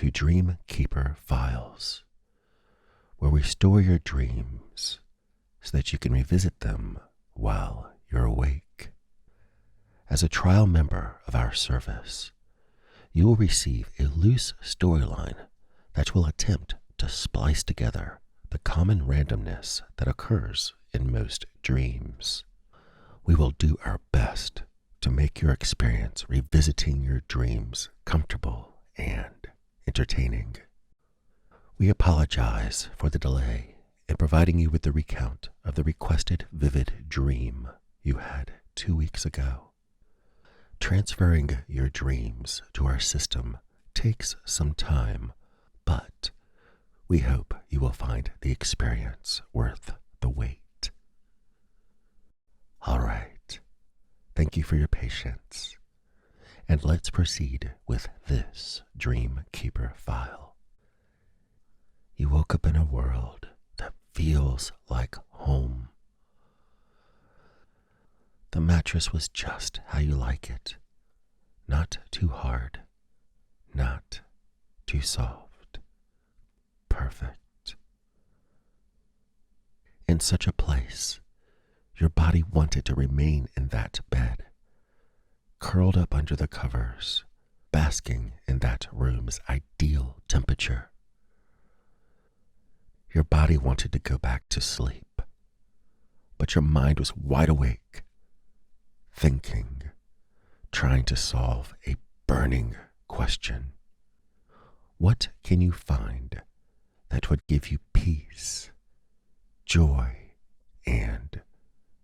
to Dream Keeper Files, where we store your dreams so that you can revisit them while you're awake. As a trial member of our service, you will receive a loose storyline that will attempt to splice together the common randomness that occurs in most dreams. We will do our best to make your experience revisiting your dreams comfortable and entertaining. We apologize for the delay in providing you with the recount of the requested vivid dream you had 2 weeks ago. Transferring your dreams to our system takes some time, but we hope you will find the experience worth the wait. All right, thank you for your patience, and let's proceed with this Dream Keeper file. You woke up in a world that feels like home. The mattress was just how you like it. Not too hard, not too soft. Perfect. In such a place, your body wanted to remain in that bed, curled up under the covers, basking in that room's ideal temperature. Your body wanted to go back to sleep, but your mind was wide awake, thinking, trying to solve a burning question. What can you find that would give you peace, joy, and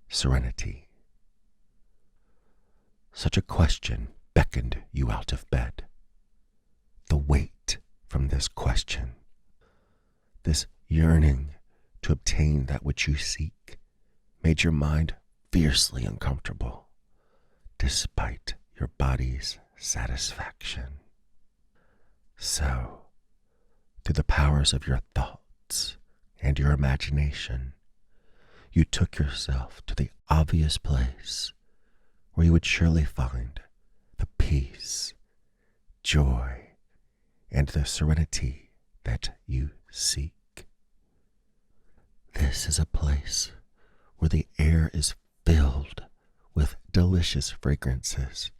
serenity? Such a question beckoned you out of bed. The weight from this question, this yearning to obtain that which you seek, made your mind fiercely uncomfortable, despite your body's satisfaction. So, through the powers of your thoughts and your imagination, you took yourself to the obvious place where you would surely find the peace, joy, and the serenity that you seek. This is a place where the air is filled with delicious fragrances,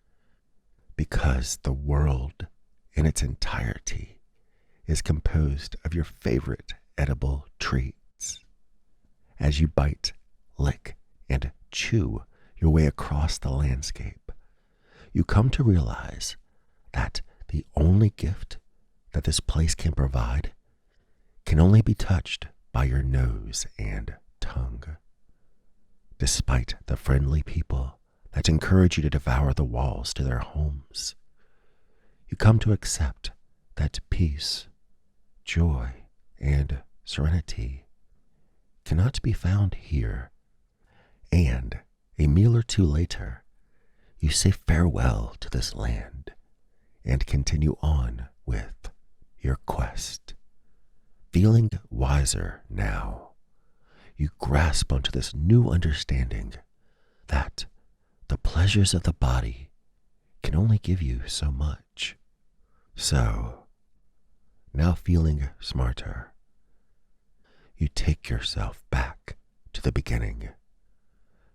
because the world in its entirety is composed of your favorite edible treats. As you bite, lick, and chew your way across the landscape, you come to realize that the only gift that this place can provide can only be touched by your nose and tongue. Despite the friendly people that encourage you to devour the walls to their homes, you come to accept that peace, joy, and serenity cannot be found here, and a meal or two later, you say farewell to this land and continue on with your quest. Feeling wiser now, you grasp onto this new understanding that the pleasures of the body can only give you so much. So, now feeling smarter, you take yourself back to the beginning,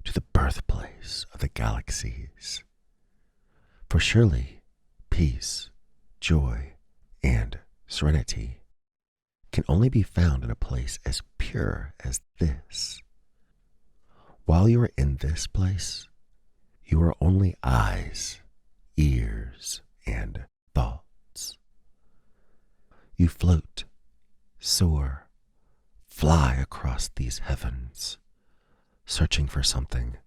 to the birthplace of the galaxies. For surely, peace, joy, and serenity can only be found in a place as pure as this. While you are in this place, you are only eyes, ears, and thoughts. You float, soar, fly across these heavens, searching for something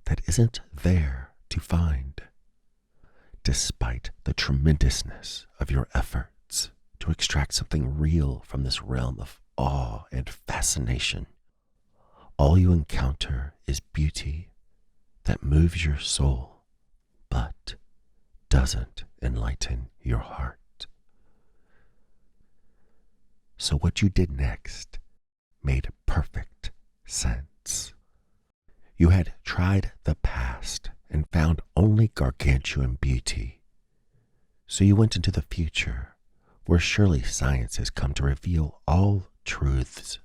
that isn't there to find, despite the tremendousness of your efforts to extract something real from this realm of awe and fascination. All you encounter is beauty that moves your soul, but doesn't enlighten your heart. So what you did next made perfect sense. You had tried the past and found only gargantuan beauty. So you went into the future, where surely science has come to reveal all truths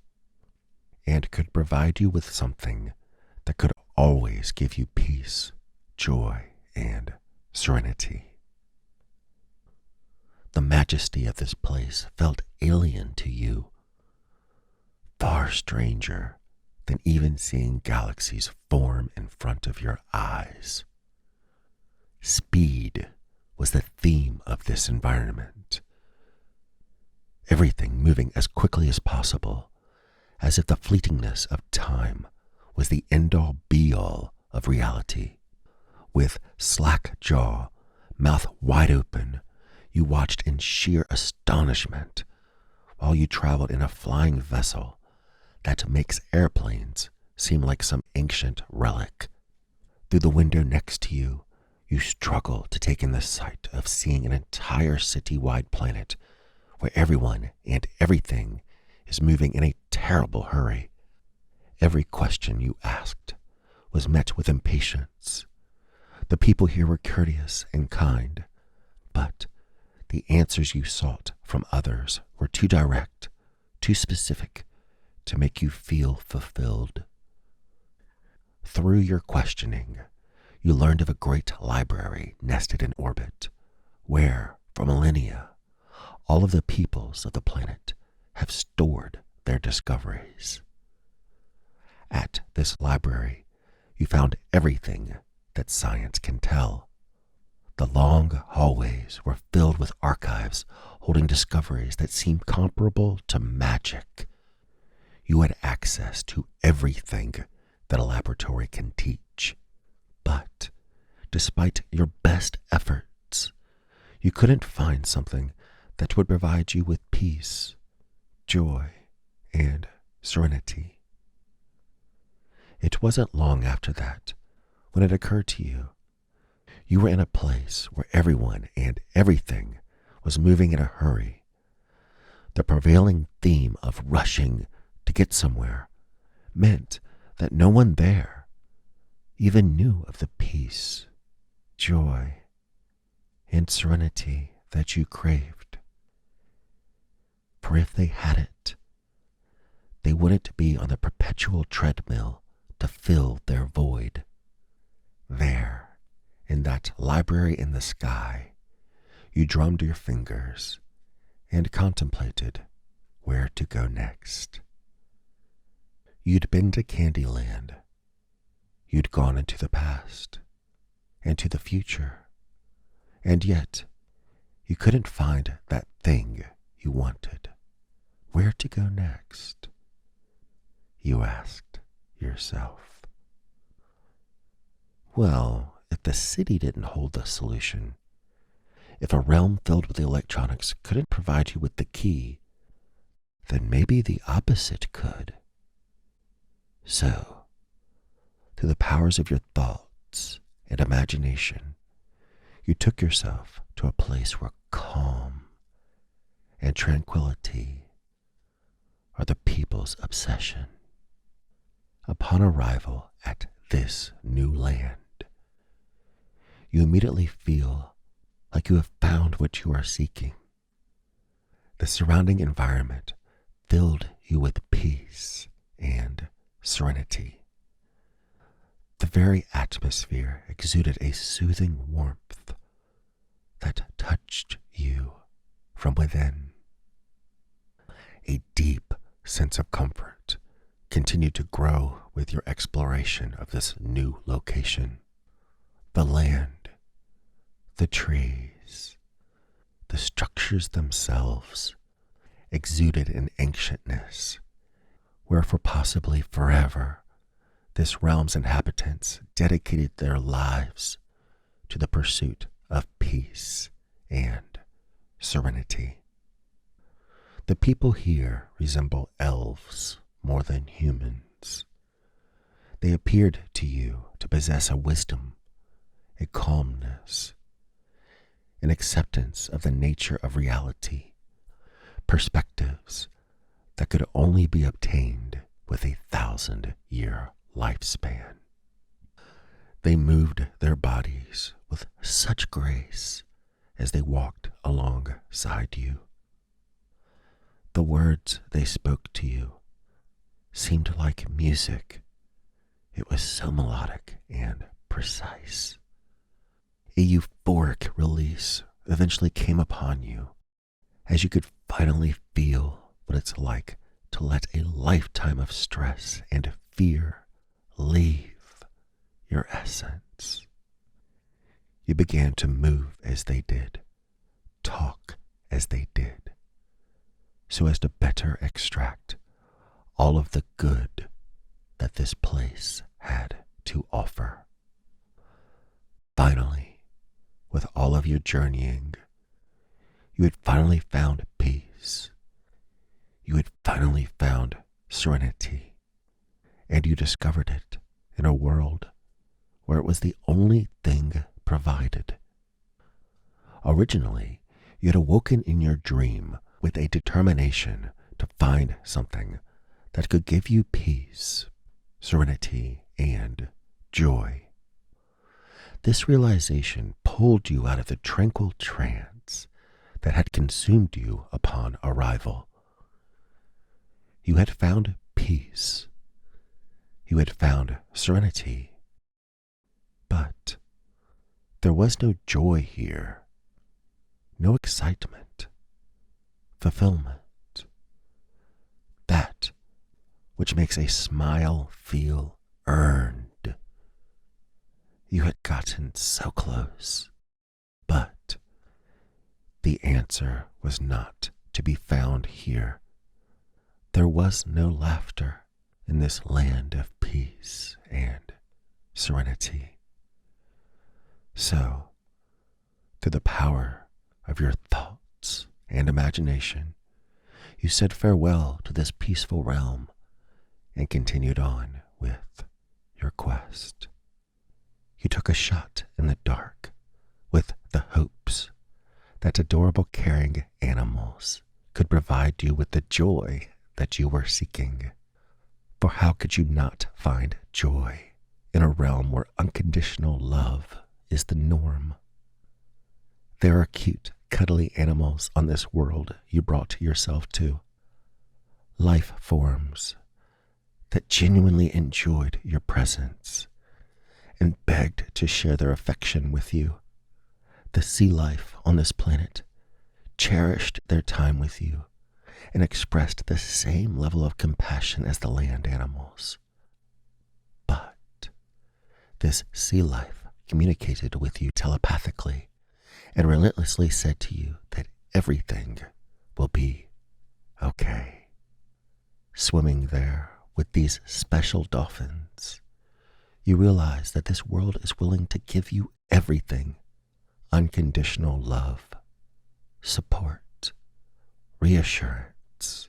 and could provide you with something that could always give you peace, joy, and serenity. The majesty of this place felt alien to you, far stranger than even seeing galaxies form in front of your eyes. Speed was the theme of this environment. Everything moving as quickly as possible, as if the fleetingness of time was the end-all be-all of reality. With slack jaw, mouth wide open, you watched in sheer astonishment while you traveled in a flying vessel that makes airplanes seem like some ancient relic. Through the window next to you, you struggle to take in the sight of seeing an entire city-wide planet where everyone and everything is moving in a terrible hurry. Every question you asked was met with impatience. The people here were courteous and kind, but the answers you sought from others were too direct, too specific to make you feel fulfilled. Through your questioning, you learned of a great library nested in orbit, where, for millennia, all of the peoples of the planet have stored their discoveries. At this library, you found everything that science can tell. The long hallways were filled with archives holding discoveries that seemed comparable to magic. You had access to everything that a laboratory can teach. But despite your best efforts, you couldn't find something that would provide you with peace, joy, and serenity. It wasn't long after that when it occurred to you. You were in a place where everyone and everything was moving in a hurry. The prevailing theme of rushing to get somewhere meant that no one there even knew of the peace, joy, and serenity that you craved. For if they had it, they wouldn't be on the perpetual treadmill to fill their void. There, in that library in the sky, you drummed your fingers and contemplated where to go next. You'd been to Candyland. You'd gone into the past and to the future, and yet you couldn't find that thing you wanted. Where to go next? You asked yourself. Well, if the city didn't hold the solution, if a realm filled with electronics couldn't provide you with the key, then maybe the opposite could. So, through the powers of your thoughts and imagination, you took yourself to a place where calm and tranquility are the people's obsession. Upon arrival at this new land, you immediately feel like you have found what you are seeking. The surrounding environment filled you with peace and serenity. The very atmosphere exuded a soothing warmth that touched you from within. A deep sense of comfort continued to grow with your exploration of this new location. The land, the trees, the structures themselves exuded an ancientness, where for possibly forever this realm's inhabitants dedicated their lives to the pursuit of peace and serenity. The people here resemble elves more than humans. They appeared to you to possess a wisdom, a calmness, an acceptance of the nature of reality, perspectives that could only be obtained with a 1,000-year lifespan. They moved their bodies with such grace as they walked alongside you, The words they spoke to you seemed like music. It was so melodic and precise. A euphoric release eventually came upon you as you could finally feel what it's like to let a lifetime of stress and fear leave your essence. You began to move as they did, talk as they did, so as to better extract all of the good that this place had to offer. Finally, with all of your journeying, you had finally found peace. You had finally found serenity, and you discovered it in a world where it was the only thing provided. Originally, you had awoken in your dream with a determination to find something that could give you peace, serenity, and joy. This realization pulled you out of the tranquil trance that had consumed you upon arrival. You had found peace. You had found serenity. But there was no joy here, no excitement, fulfillment. That which makes a smile feel earned. You had gotten so close, but the answer was not to be found here. There was no laughter in this land of peace and serenity. So, through the power of your thoughts and imagination, you said farewell to this peaceful realm and continued on with your quest. You took a shot in the dark with the hopes that adorable caring animals could provide you with the joy that you were seeking. For how could you not find joy in a realm where unconditional love is the norm? There are cute, cuddly animals on this world you brought yourself to. Life forms that genuinely enjoyed your presence and begged to share their affection with you. The sea life on this planet cherished their time with you and expressed the same level of compassion as the land animals. But this sea life communicated with you telepathically and relentlessly said to you that everything will be okay. Swimming there with these special dolphins, you realize that this world is willing to give you everything: unconditional love, support, reassurance.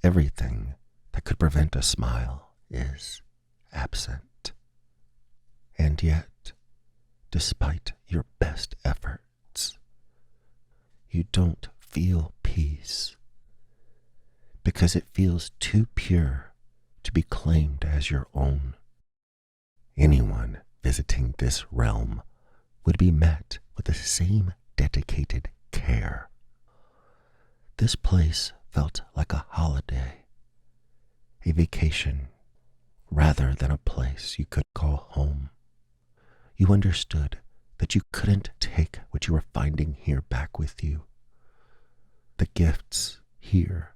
Everything that could prevent a smile is absent. And yet, despite your best efforts, you don't feel peace because it feels too pure to be claimed as your own. Anyone visiting this realm would be met with the same dedicated care. This place felt like a holiday, a vacation, rather than a place you could call home. You understood that you couldn't take what you were finding here back with you. The gifts here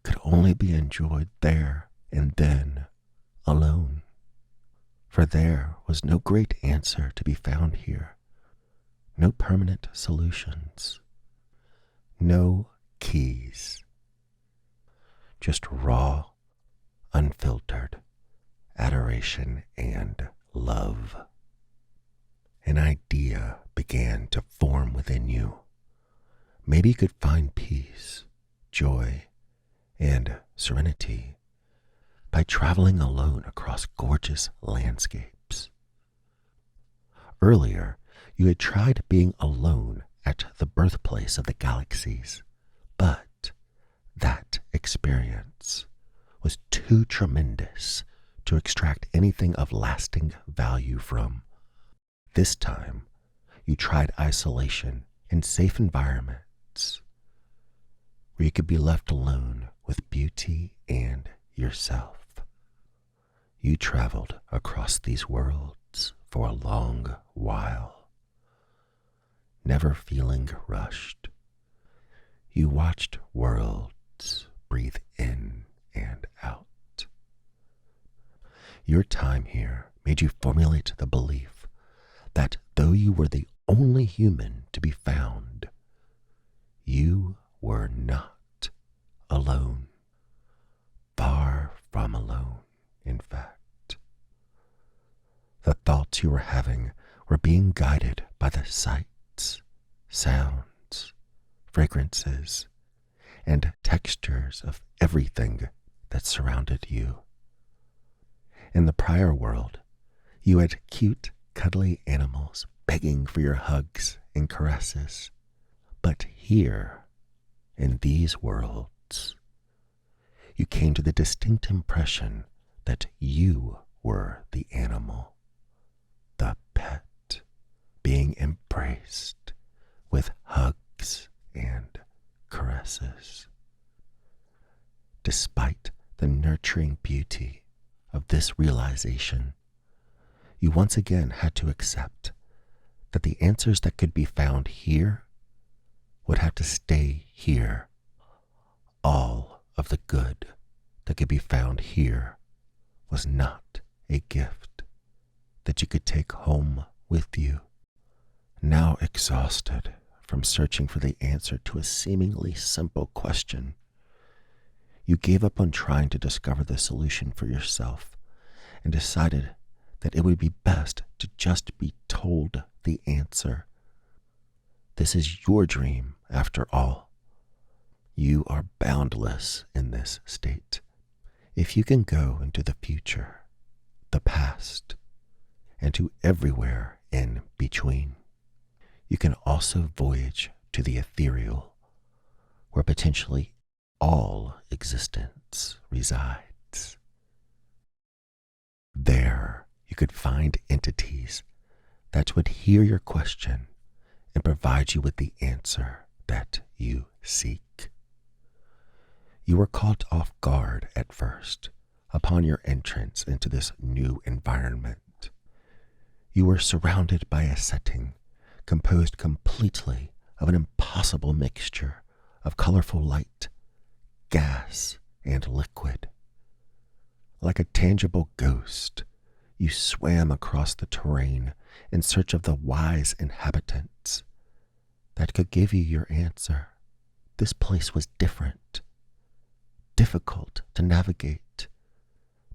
could only be enjoyed there and then, alone. For there was no great answer to be found here, no permanent solutions, no keys, just raw, unfiltered adoration and love. An idea began to form within you. Maybe you could find peace, joy, and serenity by traveling alone across gorgeous landscapes. Earlier, you had tried being alone at the birthplace of the galaxies, but that experience was too tremendous to extract anything of lasting value from. This time, you tried isolation in safe environments where you could be left alone with beauty and yourself. You traveled across these worlds for a long while, never feeling rushed. You watched worlds breathe in and out. Your time here made you formulate the belief that though you were the only human to be found, you were not alone. Far from alone, in fact. The thoughts you were having were being guided by the sights, sounds, fragrances, and textures of everything that surrounded you. In the prior world, you had cute, cuddly animals begging for your hugs and caresses. But here, in these worlds, you came to the distinct impression that you were the animal, the pet, being embraced with hugs and caresses. Despite the nurturing beauty of this realization, you once again had to accept that the answers that could be found here would have to stay here. All of the good that could be found here was not a gift that you could take home with you. Now exhausted from searching for the answer to a seemingly simple question, you gave up on trying to discover the solution for yourself and decided that it would be best to just be told the answer. This is your dream, after all. You are boundless in this state. If you can go into the future, the past, and to everywhere in between, you can also voyage to the ethereal, where potentially all existence resides. There, you could find entities that would hear your question and provide you with the answer that you seek. You were caught off guard at first upon your entrance into this new environment. You were surrounded by a setting composed completely of an impossible mixture of colorful light, gas, and liquid. Like a tangible ghost, you swam across the terrain in search of the wise inhabitants that could give you your answer. This place was different, difficult to navigate,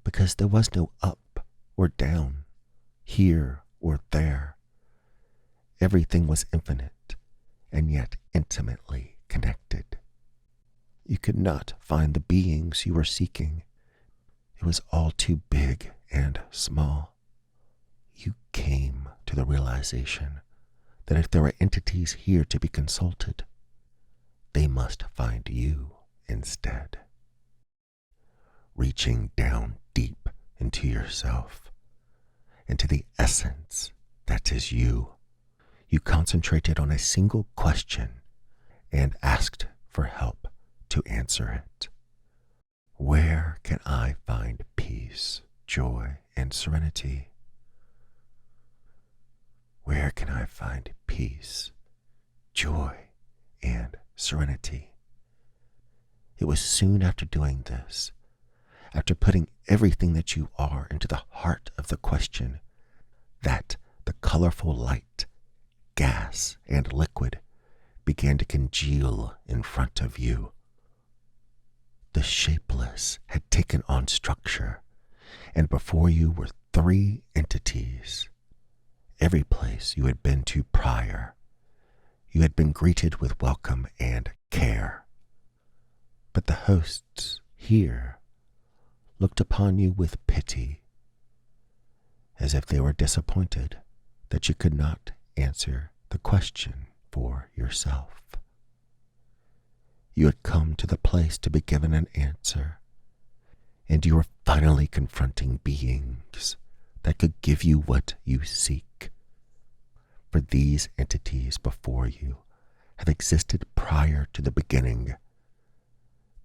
because there was no up or down, here or there. Everything was infinite and yet intimately connected. You could not find the beings you were seeking. It was all too big and small. You came to the realization that if there were entities here to be consulted, they must find you instead. Reaching down deep into yourself, into the essence that is you, you concentrated on a single question and asked for help to answer it. Where can I find peace, joy, and serenity? Where can I find peace, joy, and serenity? It was soon after doing this, after putting everything that you are into the heart of the question, that the colorful light, gas, and liquid began to congeal in front of you. The shapeless had taken on structure, and before you were 3 entities. Every place you had been to prior, you had been greeted with welcome and care. But the hosts here looked upon you with pity, as if they were disappointed that you could not answer the question for yourself. You had come to the place to be given an answer, and you were finally confronting beings that could give you what you seek. For these entities before you have existed prior to the beginning,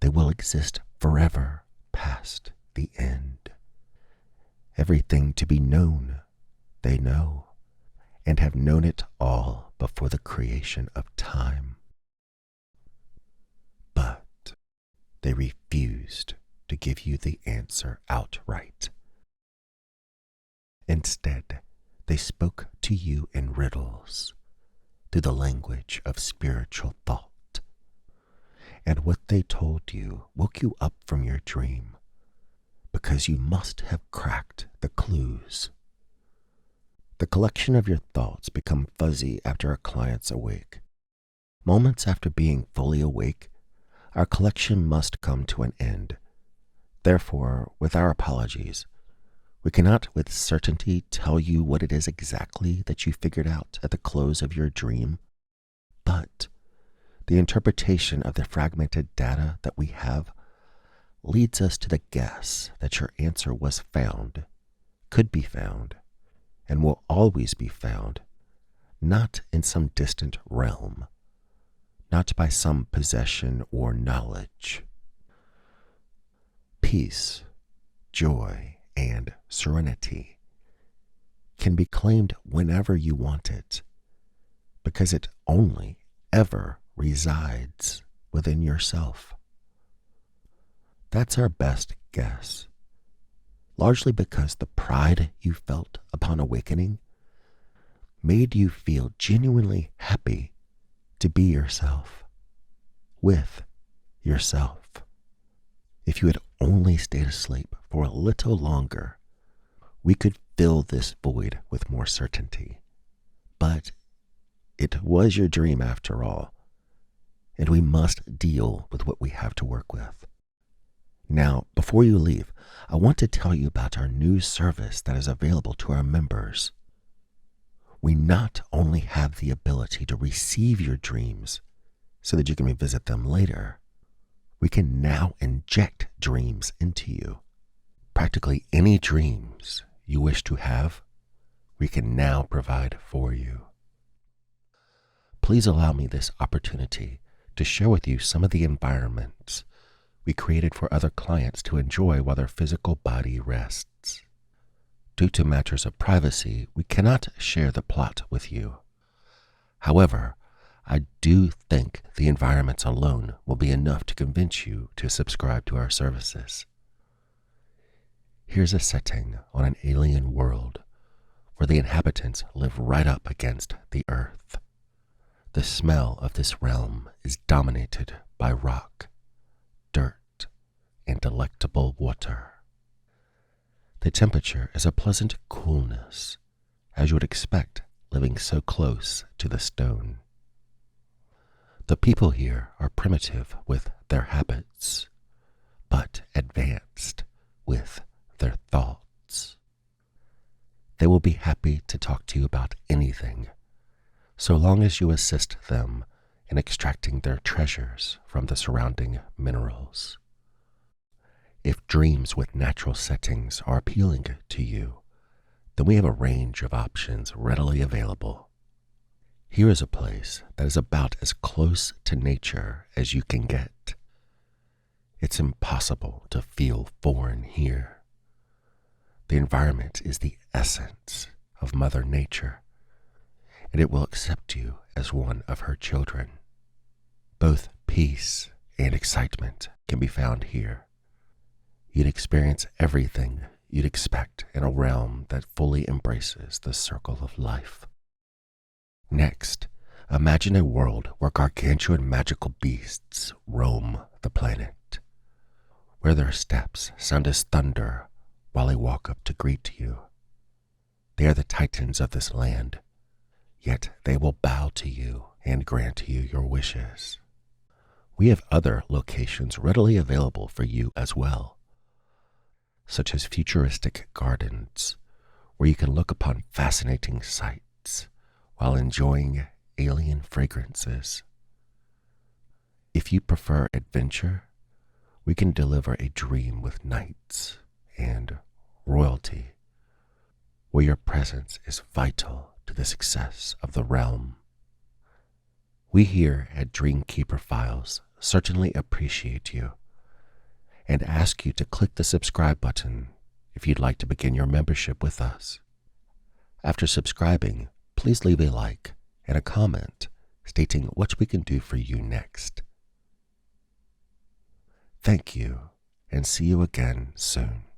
They will exist forever past the end. Everything to be known, they know, and have known it all before the creation of time. But they refused to give you the answer outright. Instead, they spoke to you in riddles, through the language of spiritual thought. And what they told you woke you up from your dream, because you must have cracked the clues. The collection of your thoughts become fuzzy after a client's awake. Moments after being fully awake, our collection must come to an end. Therefore, with our apologies, we cannot with certainty tell you what it is exactly that you figured out at the close of your dream, but the interpretation of the fragmented data that we have leads us to the guess that your answer was found, could be found, and will always be found, not in some distant realm, not by some possession or knowledge. Peace, joy, and serenity can be claimed whenever you want it, because it only ever resides within yourself. That's our best guess, largely because the pride you felt upon awakening made you feel genuinely happy to be yourself, with yourself. If you had only stayed asleep for a little longer, we could fill this void with more certainty. But it was your dream after all, and we must deal with what we have to work with. Now, before you leave, I want to tell you about our new service that is available to our members. We not only have the ability to receive your dreams so that you can revisit them later, we can now inject dreams into you. Practically any dreams you wish to have, we can now provide for you. Please allow me this opportunity to share with you some of the environments we created for other clients to enjoy while their physical body rests. Due to matters of privacy, we cannot share the plot with you. However, I do think the environments alone will be enough to convince you to subscribe to our services. Here's a setting on an alien world where the inhabitants live right up against the earth. The smell of this realm is dominated by rock, dirt, and delectable water. The temperature is a pleasant coolness, as you would expect living so close to the stone. The people here are primitive with their habits, but advanced with their thoughts. They will be happy to talk to you about anything, so long as you assist them in extracting their treasures from the surrounding minerals. If dreams with natural settings are appealing to you, then we have a range of options readily available. Here is a place that is about as close to nature as you can get. It's impossible to feel foreign here. The environment is the essence of Mother Nature, and it will accept you as one of her children. Both peace and excitement can be found here. You'd experience everything you'd expect in a realm that fully embraces the circle of life. Next, imagine a world where gargantuan magical beasts roam the planet, where their steps sound as thunder while they walk up to greet you. They are the titans of this land, yet they will bow to you and grant you your wishes. We have other locations readily available for you as well, such as futuristic gardens, where you can look upon fascinating sights while enjoying alien fragrances. If you prefer adventure, we can deliver a dream with knights and royalty, where your presence is vital to the success of the realm. We here at Dreamkeeper Files certainly appreciate you, and ask you to click the subscribe button if you'd like to begin your membership with us. After subscribing, please leave a like and a comment stating what we can do for you next. Thank you, and see you again soon.